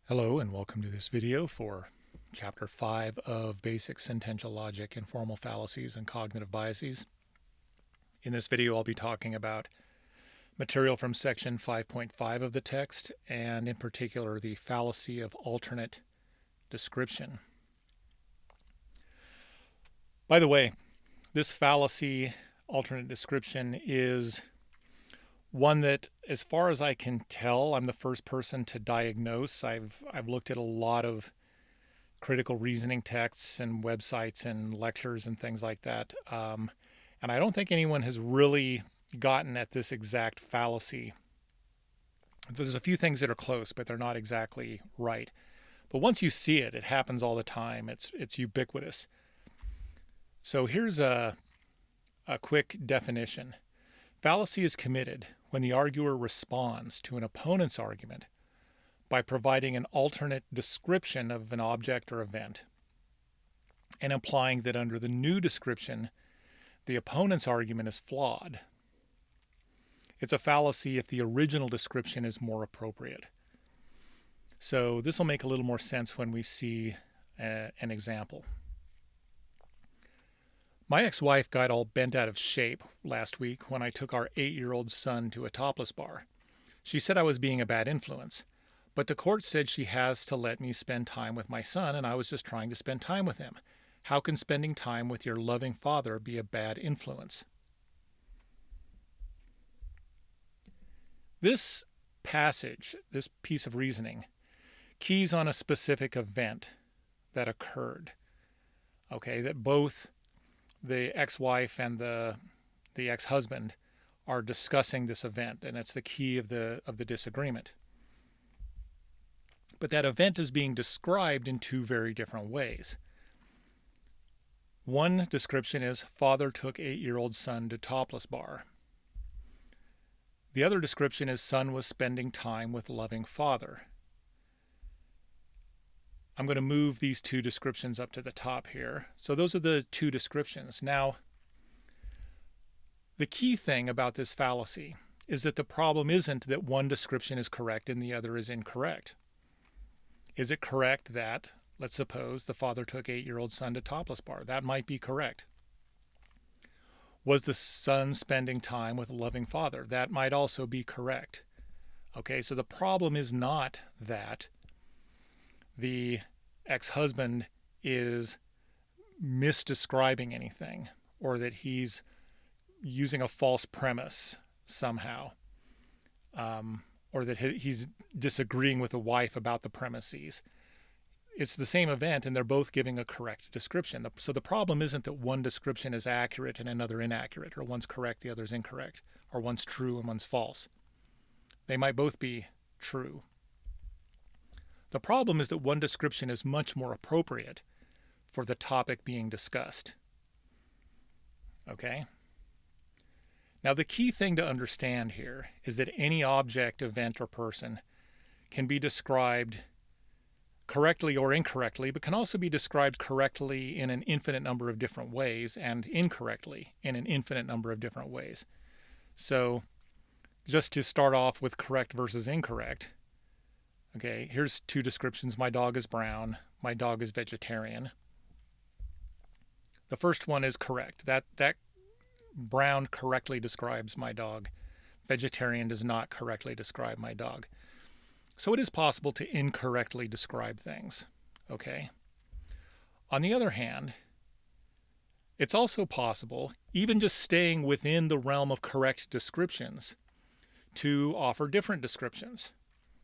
Hello and welcome to this video for Chapter 5 of Basic Sentential Logic, Informal Fallacies, and Cognitive Biases. In this video I'll be talking about material from section 5.5 of the text, and in particular the fallacy of alternate description. By the way, this fallacy, alternate description, is one that, as far as I can tell, I'm the first person to diagnose. I've looked at a lot of critical reasoning texts and websites and lectures and things like that, and I don't think anyone has really gotten at this exact fallacy. There's a few things that are close, but they're not exactly right. But once you see it, it happens all the time. It's ubiquitous. So here's a quick definition. Fallacy is committed when the arguer responds to an opponent's argument by providing an alternate description of an object or event and implying that under the new description, the opponent's argument is flawed. It's a fallacy if the original description is more appropriate. So this will make a little more sense when we see an example. My ex-wife got all bent out of shape last week when I took our 8-year-old son to a topless bar. She said I was being a bad influence, but the court said she has to let me spend time with my son, and I was just trying to spend time with him. How can spending time with your loving father be a bad influence? This passage, this piece of reasoning, keys on a specific event that occurred. Okay, that both the ex-wife and the ex-husband are discussing this event, and it's the key of the disagreement. But that event is being described in two very different ways. One description is father took 8-year-old son to topless bar. The other description is son was spending time with loving father. I'm going to move these two descriptions up to the top here. So those are the two descriptions. Now, the key thing about this fallacy is that the problem isn't that one description is correct and the other is incorrect. Is it correct that, let's suppose, the father took 8-year-old son to topless bar? That might be correct. Was the son spending time with a loving father? That might also be correct. Okay, so the problem is not that the ex-husband is misdescribing anything, or that he's using a false premise somehow, or that he's disagreeing with the wife about the premises. It's the same event, and they're both giving a correct description. So the problem isn't that one description is accurate and another inaccurate, or one's correct, the other's incorrect, or one's true and one's false. They might both be true. The problem is that one description is much more appropriate for the topic being discussed. Okay? Now, the key thing to understand here is that any object, event, or person can be described correctly or incorrectly, but can also be described correctly in an infinite number of different ways and incorrectly in an infinite number of different ways. So, just to start off with correct versus incorrect, okay, here's two descriptions. My dog is brown. My dog is vegetarian. The first one is correct. That brown correctly describes my dog. Vegetarian does not correctly describe my dog. So it is possible to incorrectly describe things. Okay. On the other hand, it's also possible, even just staying within the realm of correct descriptions, to offer different descriptions.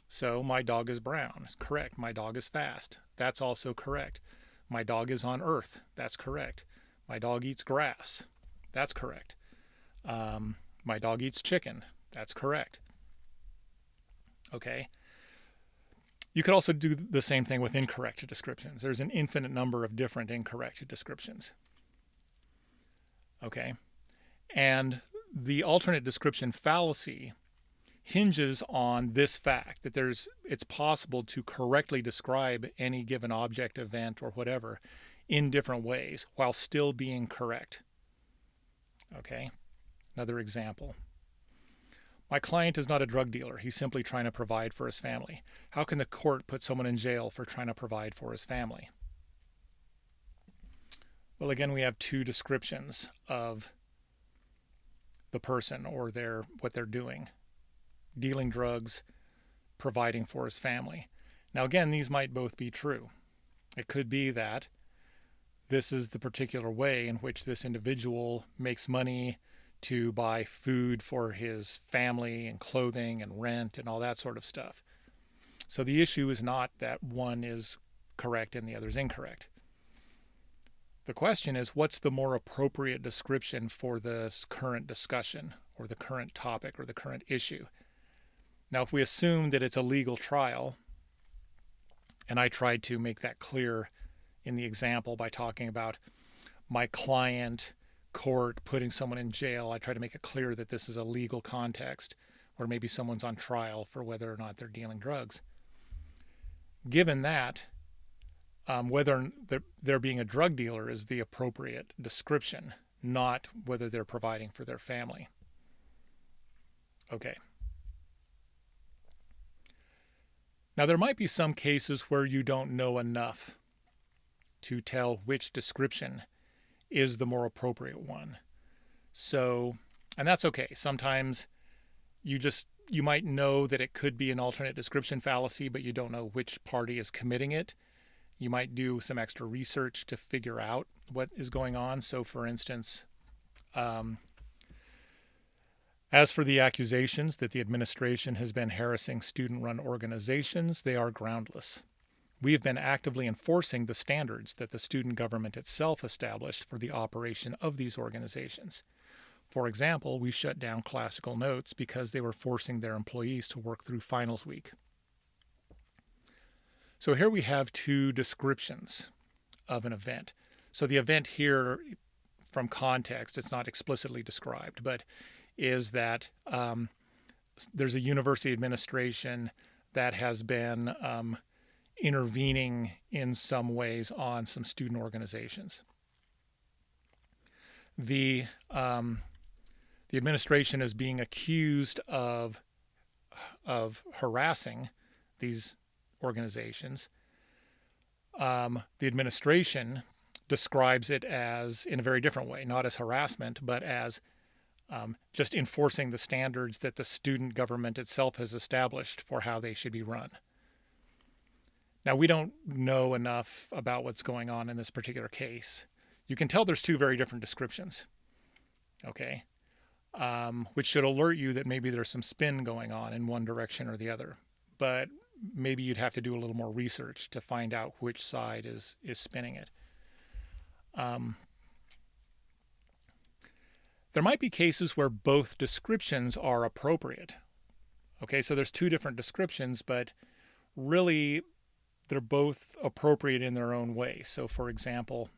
So my dog is brown. It's correct. My dog is fast. That's also correct. My dog is on earth. That's correct. My dog eats grass. That's correct. My dog eats chicken. That's correct. Okay. You could also do the same thing with incorrect descriptions. There's an infinite number of different incorrect descriptions. Okay. And the alternate description fallacy hinges on this fact that it's possible to correctly describe any given object, event, or whatever in different ways while still being correct. Okay, another example. My client is not a drug dealer. He's simply trying to provide for his family. How can the court put someone in jail for trying to provide for his family? Well, again, we have two descriptions of the person or what they're doing. Dealing drugs, providing for his family. Now, again, these might both be true. It could be that this is the particular way in which this individual makes money to buy food for his family and clothing and rent and all that sort of stuff. So the issue is not that one is correct and the other is incorrect. The question is, what's the more appropriate description for this current discussion or the current topic or the current issue? Now, if we assume that it's a legal trial, and I tried to make that clear in the example by talking about my client, court, putting someone in jail, I try to make it clear that this is a legal context where maybe someone's on trial for whether or not they're dealing drugs. Given that, whether they're being a drug dealer is the appropriate description, not whether they're providing for their family. Okay. Now, there might be some cases where you don't know enough to tell which description is the more appropriate one. So, and that's okay. Sometimes you might know that it could be an alternate description fallacy, but you don't know which party is committing it. You might do some extra research to figure out what is going on. So, for instance, as for the accusations that the administration has been harassing student-run organizations, they are groundless. We have been actively enforcing the standards that the student government itself established for the operation of these organizations. For example, we shut down Classical Notes because they were forcing their employees to work through finals week. So here we have two descriptions of an event. So the event here, from context, it's not explicitly described, but is that there's a university administration that has been intervening in some ways on some student organizations. The administration is being accused of harassing these organizations. The administration describes it as in a very different way, not as harassment, but as just enforcing the standards that the student government itself has established for how they should be run. Now, we don't know enough about what's going on in this particular case. You can tell there's two very different descriptions, okay, which should alert you that maybe there's some spin going on in one direction or the other. But maybe you'd have to do a little more research to find out which side is spinning it. There might be cases where both descriptions are appropriate. Okay, so there's two different descriptions, but really they're both appropriate in their own way. So, for example,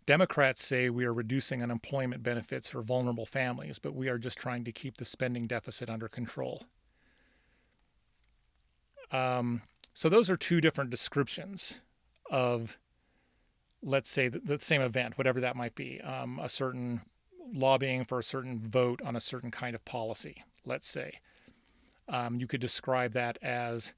Democrats say we are reducing unemployment benefits for vulnerable families, but we are just trying to keep the spending deficit under control. So those are two different descriptions of, let's say, the same event, whatever that might be, a certain lobbying for a certain vote on a certain kind of policy, let's say. You could describe that as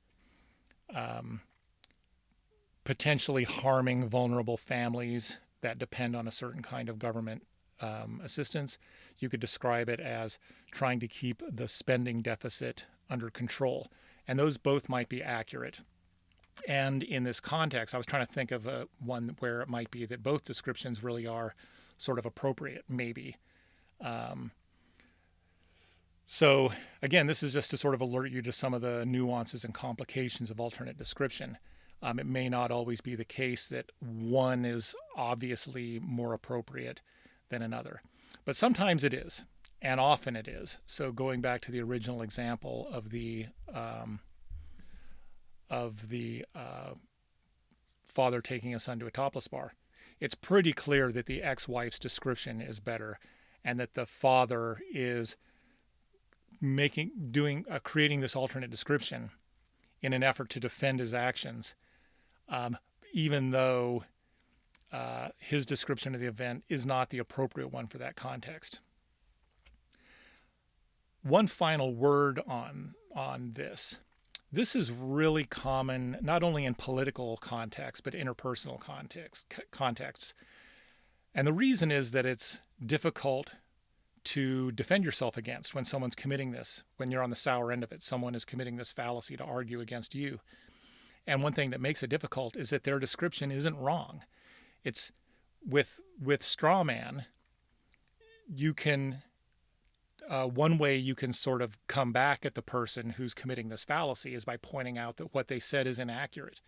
potentially harming vulnerable families that depend on a certain kind of government assistance. You could describe it as trying to keep the spending deficit under control. And those both might be accurate. And in this context, I was trying to think of one where it might be that both descriptions really are sort of appropriate, maybe. So again, this is just to sort of alert you to some of the nuances and complications of alternate description. It may not always be the case that one is obviously more appropriate than another, but sometimes it is, and often it is. So going back to the original example of the father taking a son to a topless bar, it's pretty clear that the ex-wife's description is better, and that the father is creating this alternate description in an effort to defend his actions, even though his description of the event is not the appropriate one for that context. One final word on this. This is really common not only in political context but interpersonal contexts. And the reason is that it's difficult to defend yourself against when someone's committing this, when you're on the sour end of it. Someone is committing this fallacy to argue against you. And one thing that makes it difficult is that their description isn't wrong. It's with straw man, you can one way you can sort of come back at the person who's committing this fallacy is by pointing out that what they said is inaccurate,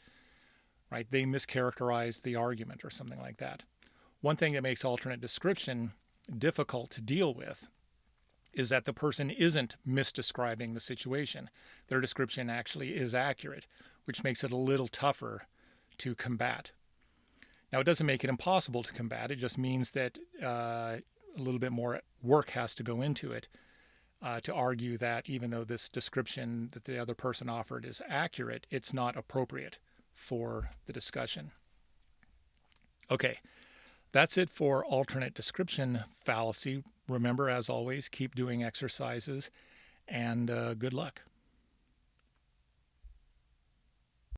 right? They mischaracterized the argument or something like that. One thing that makes alternate description difficult to deal with is that the person isn't misdescribing the situation. Their description actually is accurate, which makes it a little tougher to combat. Now, it doesn't make it impossible to combat. It just means that a little bit more work has to go into it to argue that even though this description that the other person offered is accurate, it's not appropriate for the discussion. Okay. That's it for alternate description fallacy. Remember, as always, keep doing exercises, and good luck.